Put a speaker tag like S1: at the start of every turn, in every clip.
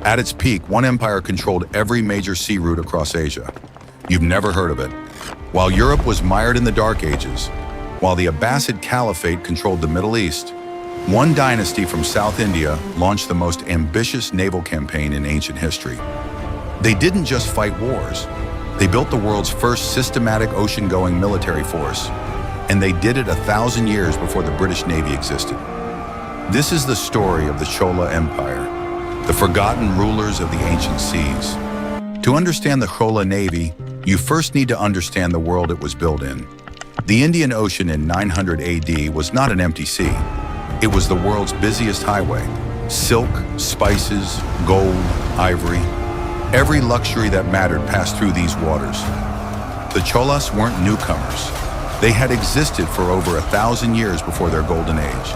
S1: At its peak, one empire controlled every major sea route across Asia. You've never heard of it. While Europe was mired in the Dark Ages, while the Abbasid Caliphate controlled the Middle East, one dynasty from South India launched the most ambitious naval campaign in ancient history. They didn't just fight wars. They built the world's first systematic ocean-going military force, and they did it 1,000 years before the British Navy existed. This is the story of the Chola Empire, the forgotten rulers of the ancient seas. To understand the Chola Navy, you first need to understand the world it was built in. The Indian Ocean in 900 AD was not an empty sea. It was the world's busiest highway. Silk, spices, gold, ivory. Every luxury that mattered passed through these waters. The Cholas weren't newcomers. They had existed for over 1,000 years before their golden age.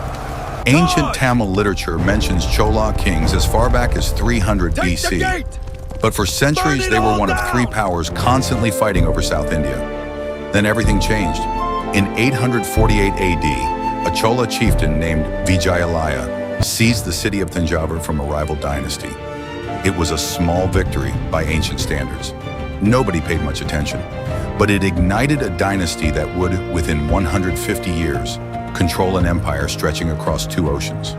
S1: Ancient Tamil literature mentions Chola kings as far back as 300 BC. But for centuries, they were one of three powers constantly fighting over South India. Then everything changed. In 848 AD, a Chola chieftain named Vijayalaya seized the city of Thanjavur from a rival dynasty. It was a small victory by ancient standards. Nobody paid much attention, but it ignited a dynasty that would, within 150 years, control an empire stretching across 2 oceans.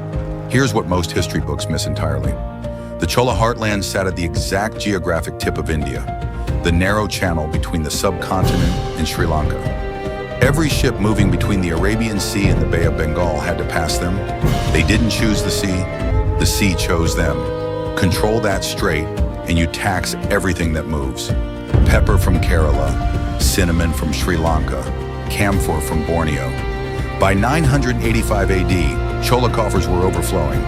S1: Here's what most history books miss entirely. The Chola heartland sat at the exact geographic tip of India, the narrow channel between the subcontinent and Sri Lanka. Every ship moving between the Arabian Sea and the Bay of Bengal had to pass them. They didn't choose the sea chose them. Control that strait, and you tax everything that moves. Pepper from Kerala, cinnamon from Sri Lanka, camphor from Borneo. By 985 AD, Chola coffers were overflowing,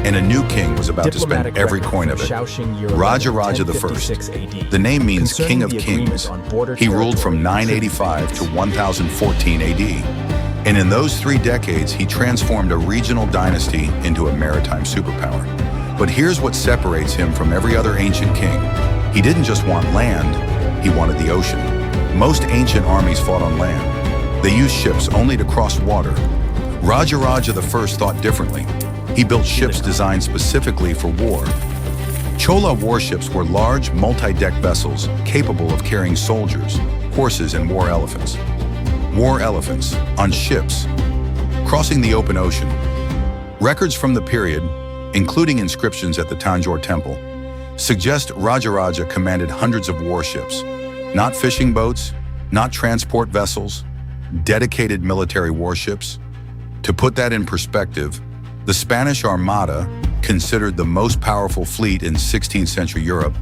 S1: and a new king was about to spend every coin of it. Rajaraja I. The name means King of Kings. He ruled from 985 to 1014 AD. And in those 3 decades, he transformed a regional dynasty into a maritime superpower. But here's what separates him from every other ancient king. He didn't just want land, he wanted the ocean. Most ancient armies fought on land. They used ships only to cross water. Rajaraja I thought differently. He built ships designed specifically for war. Chola warships were large, multi-deck vessels capable of carrying soldiers, horses, and war elephants. War elephants on ships, crossing the open ocean. Records from the period, including inscriptions at the Tanjore Temple, suggest Rajaraja commanded hundreds of warships, not fishing boats, not transport vessels, dedicated military warships. To put that in perspective, the Spanish Armada, considered the most powerful fleet in 16th century Europe,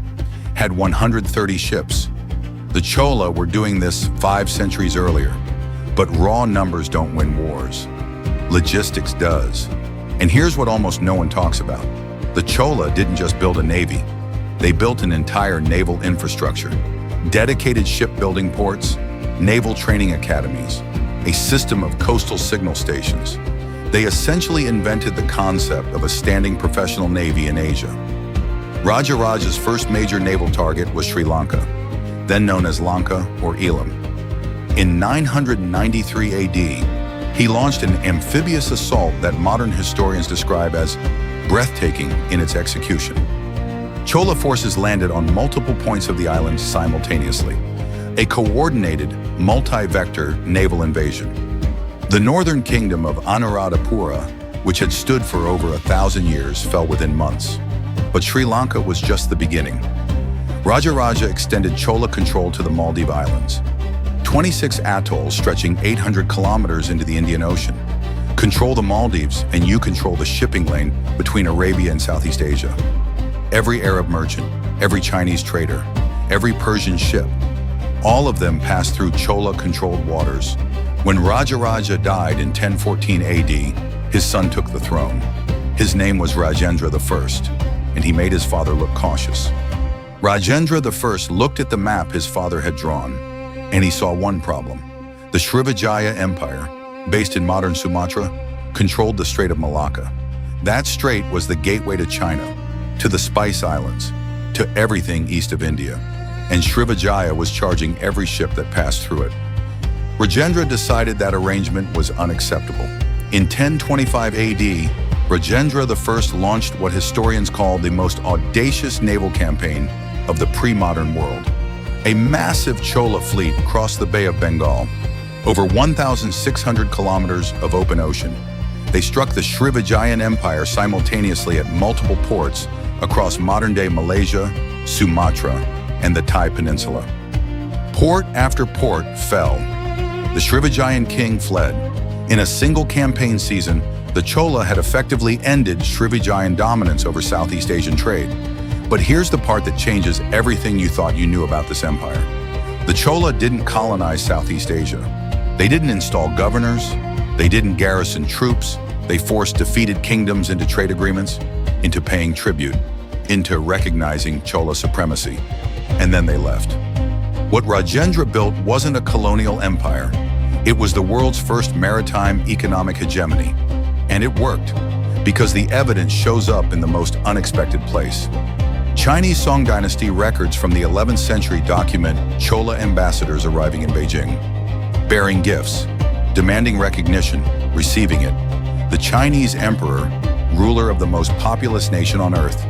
S1: had 130 ships. The Chola were doing this 5 centuries earlier, but raw numbers don't win wars. Logistics does. And here's what almost no one talks about. The Chola didn't just build a navy. They built an entire naval infrastructure, dedicated shipbuilding ports, naval training academies, a system of coastal signal stations. They essentially invented the concept of a standing professional navy in Asia. Rajaraja's first major naval target was Sri Lanka, then known as Lanka or Elam. In 993 AD, he launched an amphibious assault that modern historians describe as breathtaking in its execution. Chola forces landed on multiple points of the island simultaneously, a coordinated, multi-vector naval invasion. The northern kingdom of Anuradhapura, which had stood for over 1,000 years, fell within months. But Sri Lanka was just the beginning. Rajaraja extended Chola control to the Maldive Islands, 26 atolls stretching 800 kilometers into the Indian Ocean. Control the Maldives and you control the shipping lane between Arabia and Southeast Asia. Every Arab merchant, every Chinese trader, every Persian ship, all of them passed through Chola-controlled waters. When Rajaraja died in 1014 AD, his son took the throne. His name was Rajendra I, and he made his father look cautious. Rajendra I looked at the map his father had drawn, and he saw one problem. The Srivijaya Empire, based in modern Sumatra, controlled the Strait of Malacca. That strait was the gateway to China, to the Spice Islands, to everything east of India, and Srivijaya was charging every ship that passed through it. Rajendra decided that arrangement was unacceptable. In 1025 AD, Rajendra I launched what historians call the most audacious naval campaign of the pre-modern world. A massive Chola fleet crossed the Bay of Bengal, over 1,600 kilometers of open ocean. They struck the Srivijaya Empire simultaneously at multiple ports across modern-day Malaysia, Sumatra, and the Thai Peninsula. Port after port fell. The Srivijayan king fled. In a single campaign season, the Chola had effectively ended Srivijayan dominance over Southeast Asian trade. But here's the part that changes everything you thought you knew about this empire. The Chola didn't colonize Southeast Asia. They didn't install governors. They didn't garrison troops. They forced defeated kingdoms into trade agreements, into paying tribute, into recognizing Chola supremacy. And then they left. What Rajendra built wasn't a colonial empire. It was the world's first maritime economic hegemony. And it worked, because the evidence shows up in the most unexpected place. Chinese Song Dynasty records from the 11th century document Chola ambassadors arriving in Beijing, bearing gifts, demanding recognition, receiving it. The Chinese emperor, ruler of the most populous nation on earth,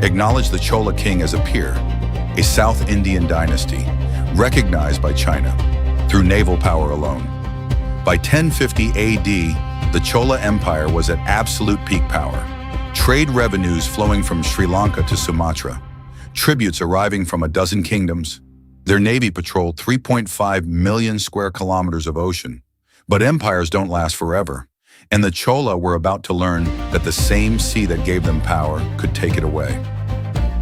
S1: acknowledged the Chola king as a peer, a South Indian dynasty, recognized by China through naval power alone. By 1050 AD, the Chola Empire was at absolute peak power. Trade revenues flowing from Sri Lanka to Sumatra, tributes arriving from a dozen kingdoms. Their navy patrolled 3.5 million square kilometers of ocean. But empires don't last forever, and the Chola were about to learn that the same sea that gave them power could take it away.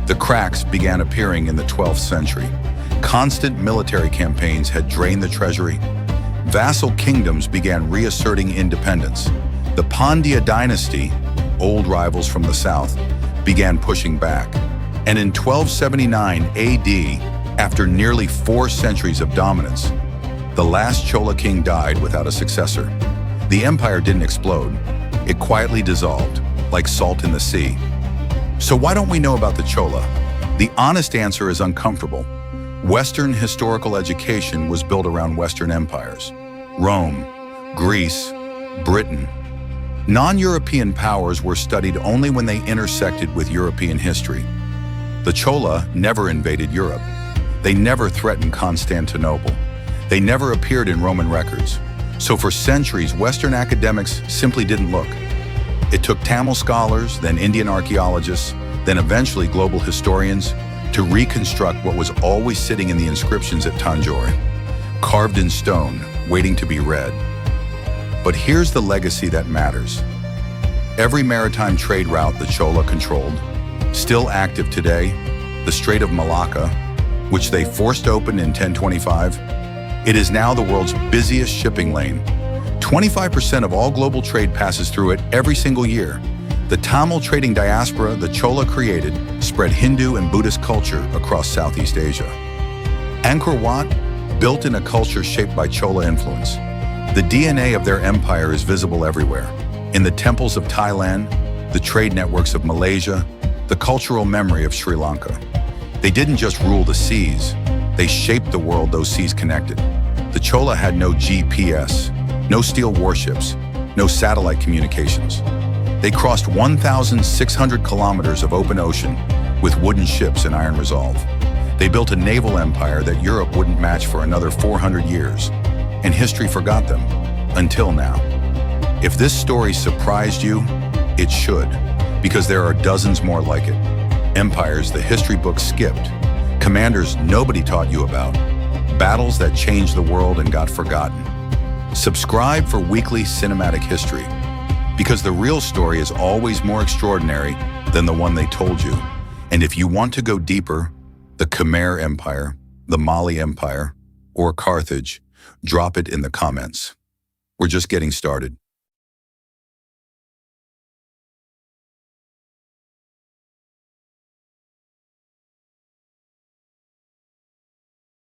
S1: The cracks began appearing in the 12th century. Constant military campaigns had drained the treasury. Vassal kingdoms began reasserting independence. The Pandya dynasty, old rivals from the south, began pushing back. And in 1279 AD, after nearly 4 centuries of dominance, the last Chola king died without a successor. The empire didn't explode. It quietly dissolved, like salt in the sea. So why don't we know about the Chola? The honest answer is uncomfortable. Western historical education was built around Western empires. Rome, Greece, Britain. Non-European powers were studied only when they intersected with European history. The Chola never invaded Europe. They never threatened Constantinople. They never appeared in Roman records. So for centuries, Western academics simply didn't look. It took Tamil scholars, then Indian archaeologists, then eventually global historians to reconstruct what was always sitting in the inscriptions at Tanjore, carved in stone, waiting to be read. But here's the legacy that matters. Every maritime trade route the Chola controlled, still active today, the Strait of Malacca, which they forced open in 1025, it is now the world's busiest shipping lane. 25% of all global trade passes through it every single year. The Tamil trading diaspora the Chola created spread Hindu and Buddhist culture across Southeast Asia. Angkor Wat, built in a culture shaped by Chola influence. The DNA of their empire is visible everywhere. In the temples of Thailand, the trade networks of Malaysia, the cultural memory of Sri Lanka. They didn't just rule the seas, they shaped the world those seas connected. The Chola had no GPS, no steel warships, no satellite communications. They crossed 1,600 kilometers of open ocean with wooden ships and iron resolve. They built a naval empire that Europe wouldn't match for another 400 years, and history forgot them, until now. If this story surprised you, it should, because there are dozens more like it. Empires the history books skipped, commanders nobody taught you about, battles that changed the world and got forgotten. Subscribe for weekly cinematic history, because the real story is always more extraordinary than the one they told you. And if you want to go deeper, the Khmer Empire, the Mali Empire, or Carthage, drop it in the comments. We're just getting started.